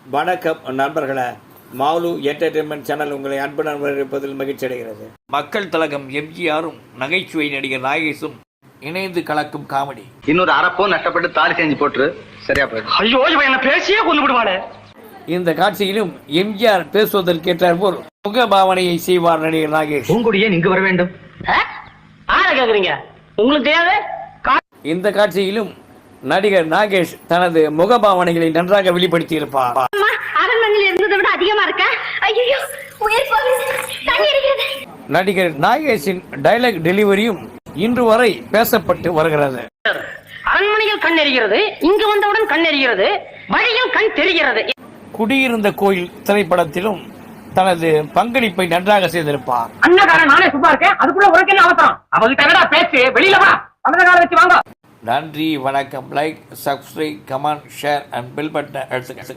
வணக்கம் நண்பர்களே, mall entertainment channel உங்களை அன்புடன் வரவேற்பதில் மகிழ்ச்சி அடைகிறது. மக்கள் திலகம் எம்ஜிஆரும் நகைச்சுவை நடிகர் நாகேஷும் இணைந்து கலக்கும் காமெடி. இன்னொரு அரப்போ நஷ்டப்பட்டு தாலி செஞ்சு போட்டு சரியா போயிடும். ஐயோ இவன் என்ன பேசியே கொண்டு விடுவானே. இந்த காட்சியிலும் எம்ஜிஆர் பேசுவதற்கு ஏற்றாற்போல் முக பாவனையை செய்வார் நடிகர் நாகேஷ். பூங்குடியே இங்கு வர வேண்டும். ஆர கேக்குறீங்க, உங்களுக்கு தேவை. இந்த காட்சியிலும் நடிகர் நாகேஷ் தனது முகபாவனைகளை நன்றாக வெளிப்படுத்தி இருப்பார். அரண்மனையில் இருந்ததை விட அதிகமா இருக்க. ஐயோ உயிர் போகுது, தண்ணி அடிக்கிறது. நடிகர் நாகேஷின் டைலாக் டெலிவரியும் இன்று வரை பேசப்பட்டு வருகிறது. அரண்மனையில் கண் எரிகிறது, இங்கு வந்தவுடன் கண் எரிகிறது, வழியில் கண் தெரிகிறது. குடியிருந்த கோயில் திரைப்படத்திலும் தனது பங்களிப்பை நன்றாக செய்திருப்பார். அண்ணகாரன் நானே சும்மா இருக்கேன், அதுக்குள்ள உனக்கு என்ன அவசரம்? அவகிட்ட என்னடா பேச்சு, வெளியில வா, அண்ணகார வச்சு வாங்க. நன்றி, வணக்கம். Like, subscribe, comment, share and bell பட்டனை அழுத்துங்க.